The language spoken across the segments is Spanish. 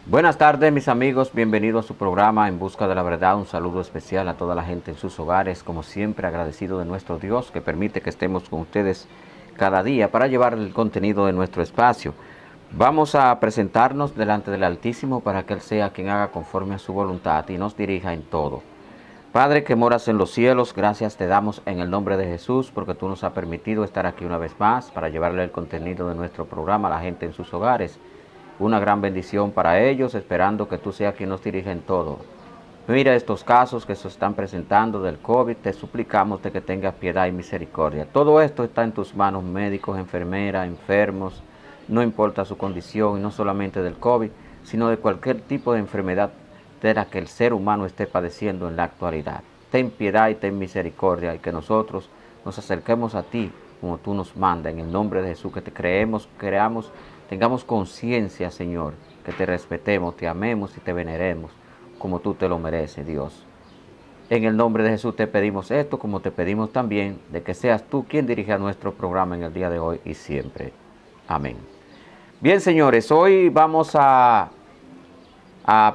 Buenas tardes mis amigos, bienvenidos a su programa En Busca de la Verdad. Un saludo especial a toda la gente en sus hogares, como siempre agradecido de nuestro Dios que permite que estemos con ustedes cada día para llevar el contenido de nuestro espacio. Vamos a presentarnos delante del Altísimo para que Él sea quien haga conforme a su voluntad y nos dirija en todo. Padre que moras en los cielos, gracias te damos en el nombre de Jesús porque tú nos has permitido estar aquí una vez más para llevarle el contenido de nuestro programa a la gente en sus hogares. Una gran bendición para ellos, esperando que tú seas quien nos dirija en todo. Mira estos casos que se están presentando del COVID, te suplicamos de que tengas piedad y misericordia. Todo esto está en tus manos, médicos, enfermeras, enfermos, no importa su condición, y no solamente del COVID, sino de cualquier tipo de enfermedad de la que el ser humano esté padeciendo en la actualidad. Ten piedad y ten misericordia y que nosotros nos acerquemos a ti como tú nos mandas, en el nombre de Jesús, que te creamos, tengamos conciencia, Señor, que te respetemos, te amemos y te veneremos como tú te lo mereces, Dios. En el nombre de Jesús te pedimos esto, como te pedimos también de que seas tú quien dirija nuestro programa en el día de hoy y siempre. Amén. Bien, señores, hoy vamos a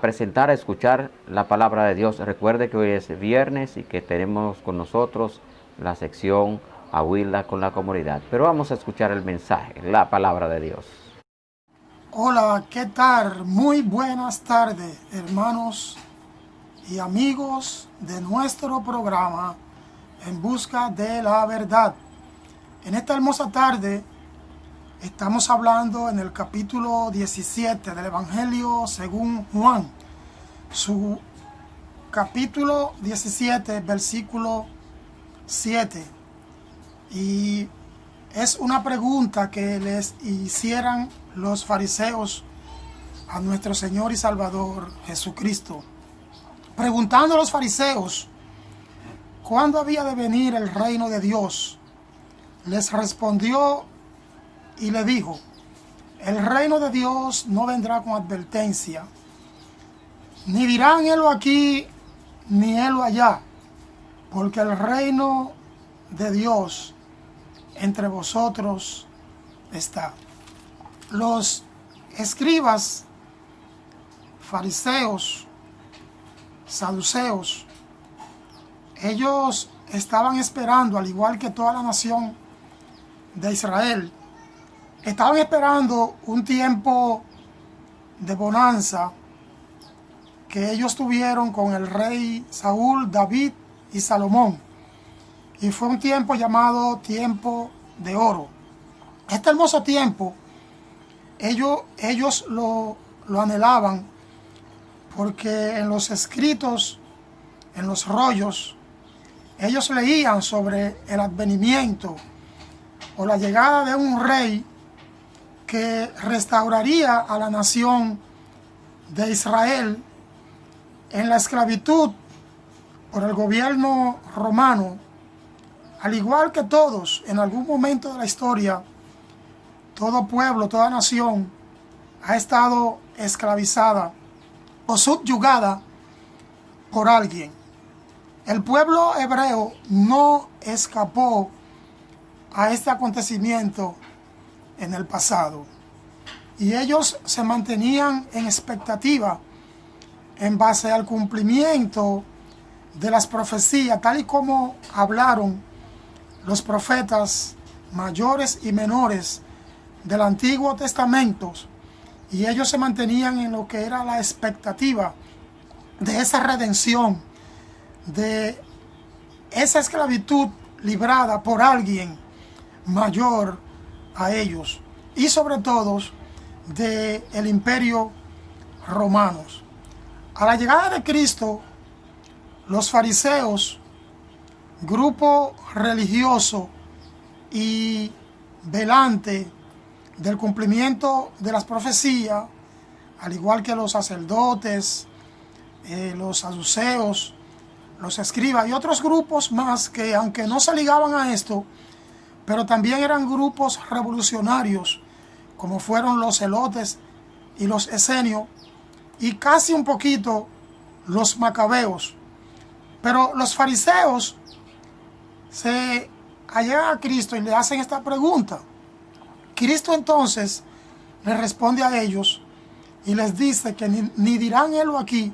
presentar, a escuchar la palabra de Dios. Recuerde que hoy es viernes y que tenemos con nosotros la sección Ahuila con la comunidad. Pero vamos a escuchar el mensaje, la palabra de Dios. Hola, ¿qué tal? Muy buenas tardes, hermanos y amigos de nuestro programa En Busca de la Verdad. En esta hermosa tarde estamos hablando en el capítulo 17 del Evangelio según Juan, su capítulo 17, versículo 7. Y es una pregunta que les hicieran los fariseos a nuestro Señor y Salvador Jesucristo. Preguntando a los fariseos cuándo había de venir el reino de Dios, les respondió y le dijo: el reino de Dios no vendrá con advertencia, ni dirán helo aquí ni helo allá, porque el reino de Dios entre vosotros está. Los escribas, fariseos, saduceos, ellos estaban esperando, al igual que toda la nación de Israel, estaban esperando un tiempo de bonanza que ellos tuvieron con el rey Saúl, David y Salomón. Y fue un tiempo llamado tiempo de oro. Este hermoso tiempo, ellos lo anhelaban porque en los escritos, en los rollos, ellos leían sobre el advenimiento o la llegada de un rey que restauraría a la nación de Israel en la esclavitud por el gobierno romano. Al igual que todos, en algún momento de la historia, todo pueblo, toda nación ha estado esclavizada o subyugada por alguien. El pueblo hebreo no escapó a este acontecimiento en el pasado. Y ellos se mantenían en expectativa en base al cumplimiento de las profecías, tal y como hablaron los profetas mayores y menores del Antiguo Testamento, y ellos se mantenían en lo que era la expectativa de esa redención, de esa esclavitud librada por alguien mayor a ellos, y sobre todo del imperio romano. A la llegada de Cristo, los fariseos, grupo religioso y velante del cumplimiento de las profecías, al igual que los sacerdotes, los saduceos, los escribas y otros grupos más que, aunque no se ligaban a esto, pero también eran grupos revolucionarios, como fueron los celotes y los esenios, y casi un poquito los macabeos. Pero los fariseos se allegan a Cristo y le hacen esta pregunta. Cristo entonces le responde a ellos y les dice que ni dirán helo aquí,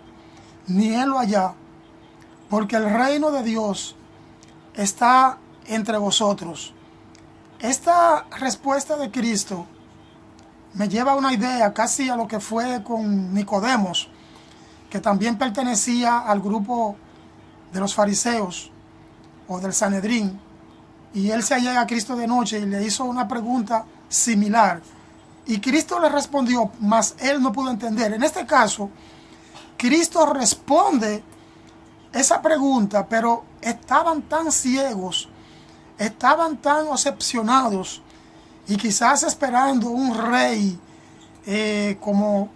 ni helo allá, porque el reino de Dios está entre vosotros. Esta respuesta de Cristo me lleva a una idea casi a lo que fue con Nicodemos, que también pertenecía al grupo de los fariseos o del Sanedrín, y él se llega a Cristo de noche y le hizo una pregunta similar, y Cristo le respondió, mas él no pudo entender. En este caso, Cristo responde esa pregunta, pero estaban tan ciegos, estaban tan obsesionados, y quizás esperando un rey, como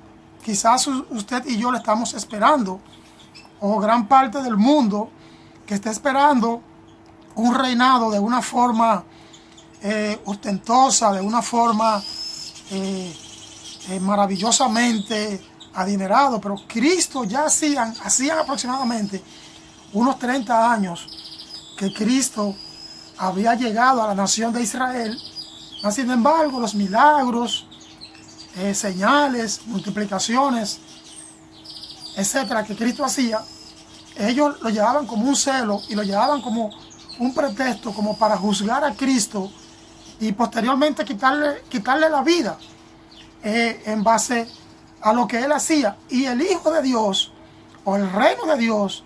quizás usted y yo le estamos esperando, o gran parte del mundo que está esperando un reinado de una forma ostentosa, de una forma maravillosamente adinerado. Pero Cristo ya hacían aproximadamente unos 30 años que Cristo había llegado a la nación de Israel. Sin embargo, los milagros, señales, multiplicaciones, etcétera, que Cristo hacía, ellos lo llevaban como un celo y lo llevaban como un pretexto, como para juzgar a Cristo y posteriormente quitarle la vida en base a lo que él hacía. Y el Hijo de Dios, o el reino de Dios,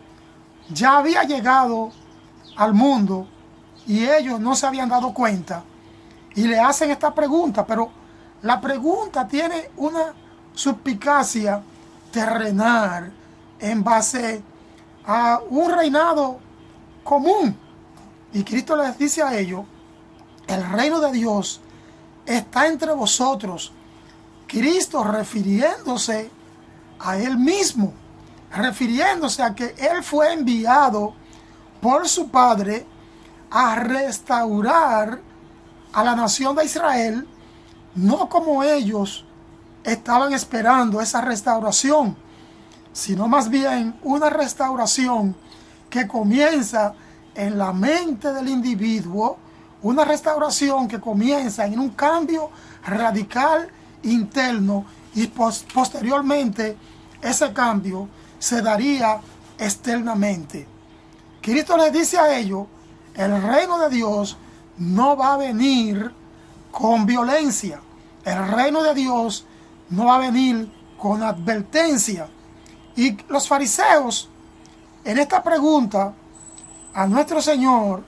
ya había llegado al mundo y ellos no se habían dado cuenta. Y le hacen esta pregunta, pero la pregunta tiene una suspicacia terrenal en base a un reinado común. Y Cristo les dice a ellos, el reino de Dios está entre vosotros. Cristo refiriéndose a él mismo, refiriéndose a que él fue enviado por su Padre a restaurar a la nación de Israel, no como ellos estaban esperando esa restauración, sino más bien una restauración que comienza en la mente del individuo, una restauración que comienza en un cambio radical interno, y posteriormente ese cambio se daría externamente. Cristo les dice a ellos, el reino de Dios no va a venir con violencia, el reino de Dios no va a venir con advertencia. Y los fariseos, en esta pregunta a nuestro Señor,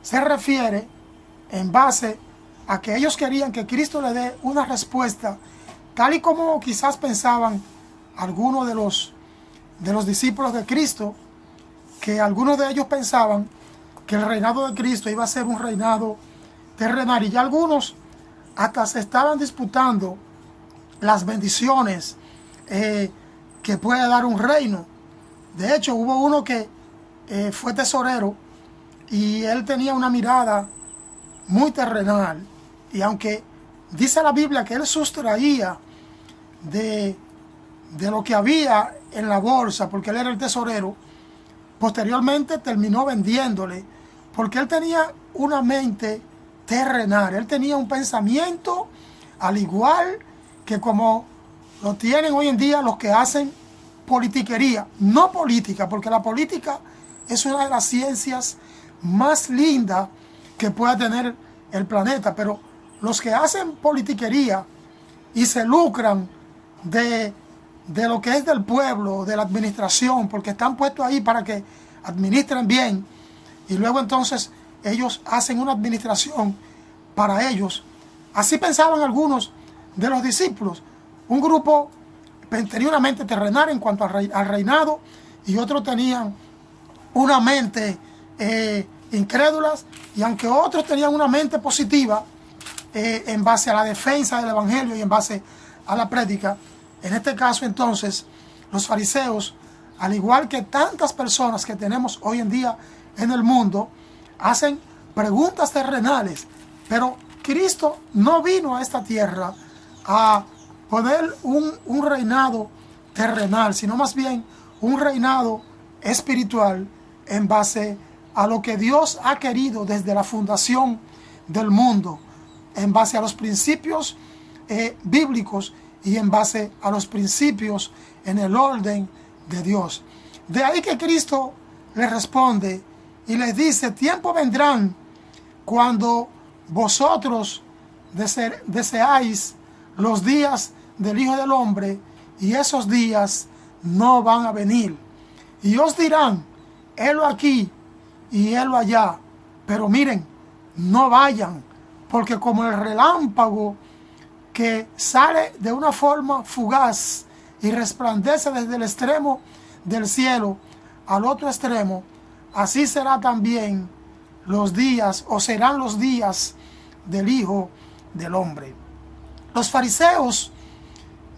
se refiere en base a que ellos querían que Cristo le dé una respuesta, tal y como quizás pensaban algunos de los discípulos de Cristo, que algunos de ellos pensaban que el reinado de Cristo iba a ser un reinado terrenal, y ya algunos hasta se estaban disputando las bendiciones que puede dar un reino. De hecho, hubo uno que fue tesorero y él tenía una mirada muy terrenal, y aunque dice la Biblia que él sustraía de lo que había en la bolsa, porque él era el tesorero, posteriormente terminó vendiéndole, porque él tenía una mente terrenal, él tenía un pensamiento al igual que como lo tienen hoy en día los que hacen politiquería, no política, porque la política es una de las ciencias más lindas que pueda tener el planeta, pero los que hacen politiquería y se lucran de lo que es del pueblo, de la administración, porque están puestos ahí para que administren bien, y luego entonces ellos hacen una administración para ellos. Así pensaban algunos de los discípulos. Un grupo tenía una mente terrenal en cuanto al reinado, y otros tenían una mente incrédulas, y aunque otros tenían una mente positiva en base a la defensa del evangelio y en base a la prédica. En este caso entonces los fariseos, al igual que tantas personas que tenemos hoy en día en el mundo, hacen preguntas terrenales, pero Cristo no vino a esta tierra a poner un reinado terrenal, sino más bien un reinado espiritual en base a lo que Dios ha querido desde la fundación del mundo, en base a los principios bíblicos y en base a los principios en el orden de Dios. De ahí que Cristo les responde y les dice: tiempo vendrán cuando vosotros deseáis los días del Hijo del Hombre, y esos días no van a venir. Y os dirán: helo aquí y helo allá. Pero miren, no vayan, porque como el relámpago que sale de una forma fugaz y resplandece desde el extremo del cielo al otro extremo, así será también los días, o serán los días del Hijo del Hombre. Los fariseos,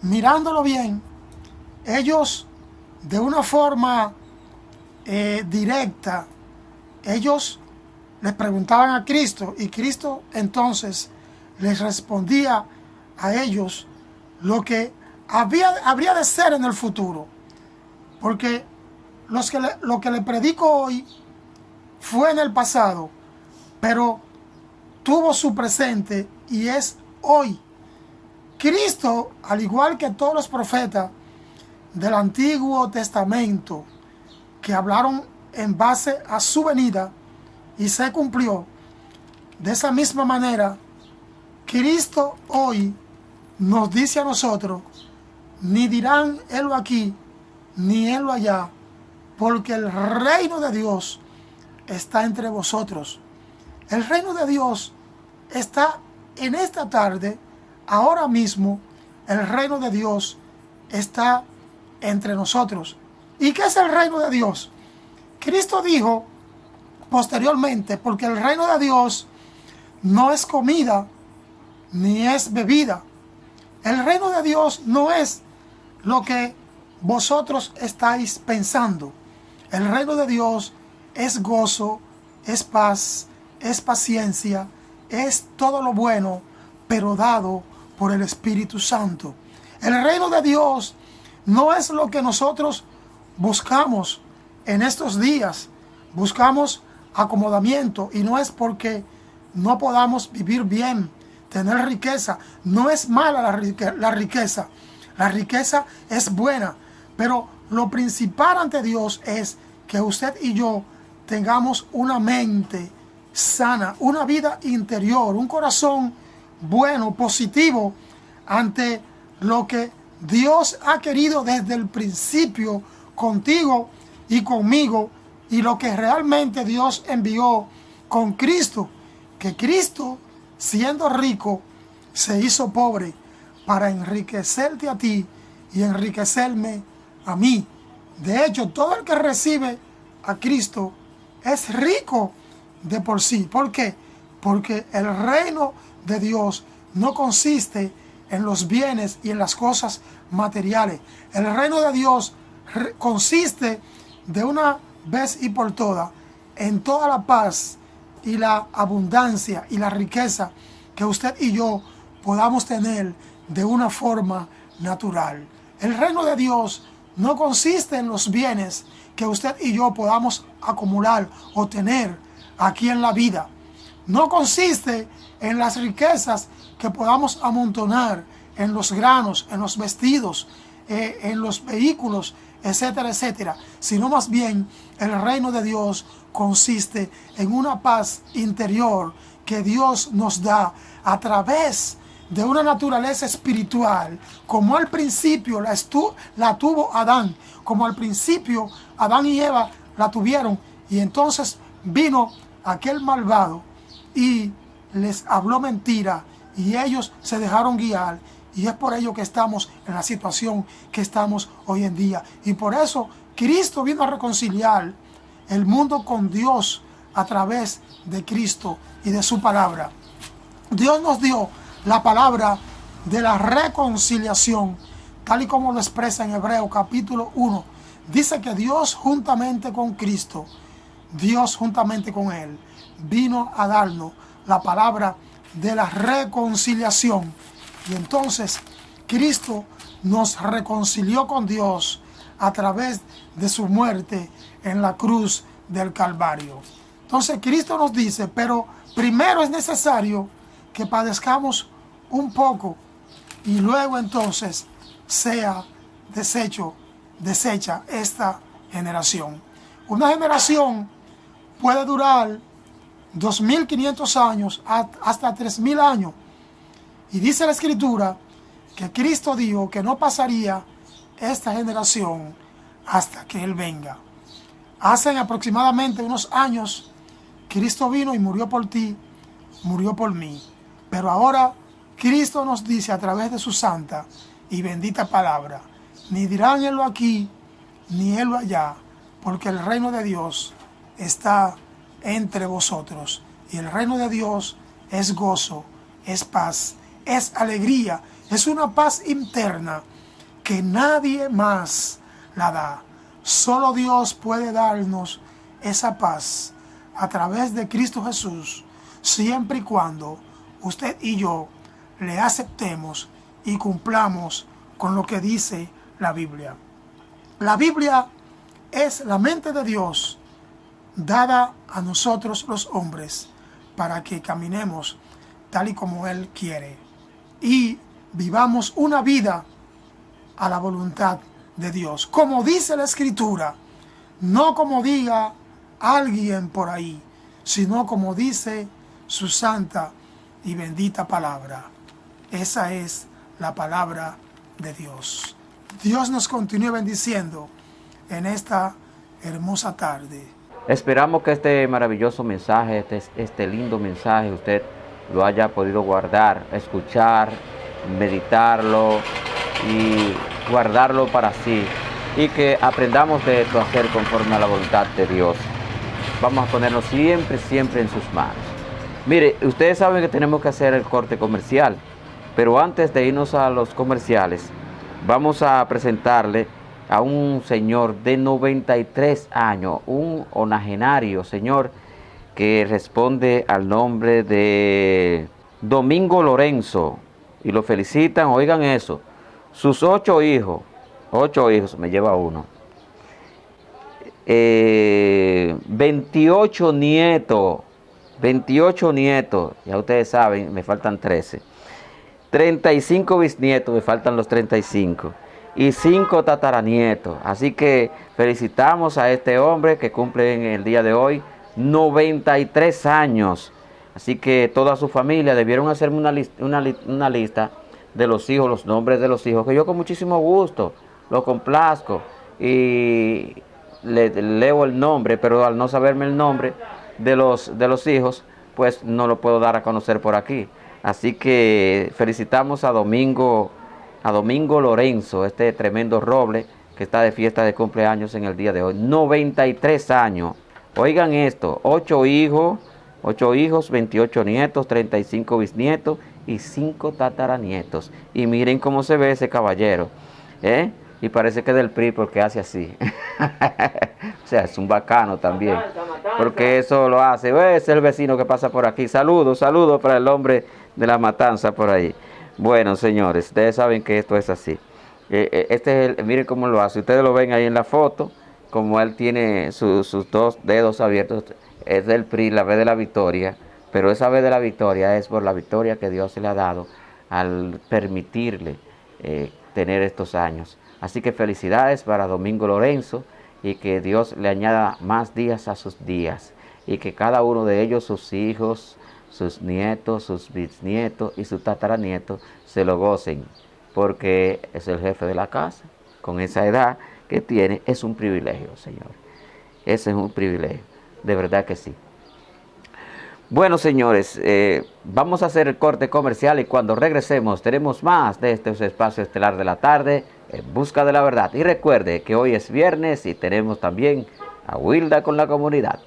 mirándolo bien, ellos de una forma directa, ellos les preguntaban a Cristo, y Cristo entonces les respondía a ellos lo que habría de ser en el futuro. Porque lo que le predico hoy fue en el pasado, pero tuvo su presente y es hoy. Cristo, al igual que todos los profetas del Antiguo Testamento que hablaron en base a su venida y se cumplió, de esa misma manera Cristo hoy nos dice a nosotros: ni dirán helo aquí ni helo allá, porque el reino de Dios está entre vosotros. El reino de Dios está en esta tarde, ahora mismo. El reino de Dios está entre nosotros. ¿Y qué es el reino de Dios? Cristo dijo posteriormente: porque el reino de Dios no es comida ni es bebida. El reino de Dios no es lo que vosotros estáis pensando. El reino de Dios es gozo, es paz, es paciencia, es todo lo bueno, pero dado por el Espíritu Santo. El reino de Dios no es lo que nosotros buscamos en estos días. Buscamos acomodamiento, y no es porque no podamos vivir bien, tener riqueza. No es mala la riqueza. La riqueza es buena, pero lo principal ante Dios es que usted y yo tengamos una mente sana, una vida interior, un corazón bueno, positivo ante lo que Dios ha querido desde el principio contigo y conmigo, y lo que realmente Dios envió con Cristo, que Cristo, siendo rico, se hizo pobre para enriquecerte a ti y enriquecerme a mí. De hecho, todo el que recibe a Cristo es rico de por sí. ¿Por qué? Porque el reino de Dios no consiste en los bienes y en las cosas materiales. El reino de Dios consiste de una vez y por todas en toda la paz y la abundancia y la riqueza que usted y yo podamos tener de una forma natural. El reino de Dios no consiste en los bienes que usted y yo podamos acumular o tener aquí en la vida. No consiste en las riquezas que podamos amontonar en los granos, en los vestidos, en los vehículos, etcétera, etcétera, sino más bien el reino de Dios consiste en una paz interior que Dios nos da a través de una naturaleza espiritual, como al principio la tuvo Adán, como al principio Adán y Eva la tuvieron, y entonces vino aquel malvado y les habló mentira y ellos se dejaron guiar, y es por ello que estamos en la situación que estamos hoy en día. Y por eso Cristo vino a reconciliar el mundo con Dios a través de Cristo y de su palabra. Dios nos dio la palabra de la reconciliación, tal y como lo expresa en Hebreos capítulo 1. Dice que Dios juntamente con Cristo, Dios juntamente con Él, vino a darnos la palabra de la reconciliación. Y entonces Cristo nos reconcilió con Dios a través de su muerte en la cruz del Calvario. Entonces Cristo nos dice: pero primero es necesario que padezcamos un poco. y luego entonces sea deshecha esta generación. Una generación puede durar 2500 años hasta 3000 años. Y dice la Escritura que Cristo dijo que no pasaría esta generación hasta que Él venga. Hace aproximadamente unos años, Cristo vino y murió por ti, murió por mí. Pero ahora Cristo nos dice a través de su santa y bendita palabra, ni dirán Él aquí, ni Él allá, porque el reino de Dios está entre vosotros. Y el reino de Dios es gozo, es paz, es alegría, es una paz interna que nadie más la da. Solo Dios puede darnos esa paz a través de Cristo Jesús, siempre y cuando usted y yo le aceptemos y cumplamos con lo que dice la Biblia. La Biblia es la mente de Dios dada a nosotros los hombres para que caminemos tal y como Él quiere y vivamos una vida a la voluntad de Dios, como dice la Escritura, no como diga alguien por ahí, sino como dice su santa y bendita palabra. Esa es la palabra de Dios. Dios nos continúe bendiciendo en esta hermosa tarde. Esperamos que este maravilloso mensaje, este lindo mensaje, usted lo haya podido guardar, escuchar, meditarlo y guardarlo para sí, y que aprendamos de esto a hacer conforme a la voluntad de Dios. Vamos a ponernos siempre en sus manos. Mire, ustedes saben que tenemos que hacer el corte comercial, pero antes de irnos a los comerciales, vamos a presentarle a un señor de 93 años, un onagenario señor que responde al nombre de Domingo Lorenzo, y lo felicitan, oigan eso, sus 8 hijos, me lleva uno, 28 nietos, ya ustedes saben, me faltan 13, 35 bisnietos, me faltan los 35, y 5 tataranietos. Así que felicitamos a este hombre que cumple en el día de hoy 93 años. Así que toda su familia debieron hacerme una lista de los hijos, los nombres de los hijos, que yo con muchísimo gusto lo complazco y le leo el nombre, pero al no saberme el nombre de los hijos, pues no lo puedo dar a conocer por aquí. Así que felicitamos a Domingo Lorenzo, este tremendo roble que está de fiesta de cumpleaños en el día de hoy. 93 años. Oigan esto, 8 hijos, 28 nietos, 35 bisnietos y 5 tataranietos. Y miren cómo se ve ese caballero, ¿eh? Y parece que es del PRI porque hace así. O sea, es un bacano también, porque eso lo hace. Es el vecino que pasa por aquí. Saludos para el hombre de la matanza por ahí. Bueno, señores, ustedes saben que esto es así. Miren cómo lo hace. Ustedes lo ven ahí en la foto, como él tiene sus 2 dedos abiertos. Es del PRI, la vez de la victoria, pero esa vez de la victoria es por la victoria que Dios le ha dado al permitirle tener estos años. Así que felicidades para Domingo Lorenzo, y que Dios le añada más días a sus días, y que cada uno de ellos, sus hijos, sus nietos, sus bisnietos y sus tataranietos se lo gocen, porque es el jefe de la casa. Con esa edad que tiene, es un privilegio, Señor. Ese es un privilegio, de verdad que sí. Bueno, señores, vamos a hacer el corte comercial, y cuando regresemos tenemos más de este espacio estelar de la tarde, En Busca de la Verdad. Y recuerde que hoy es viernes y tenemos también a Wilda con la comunidad.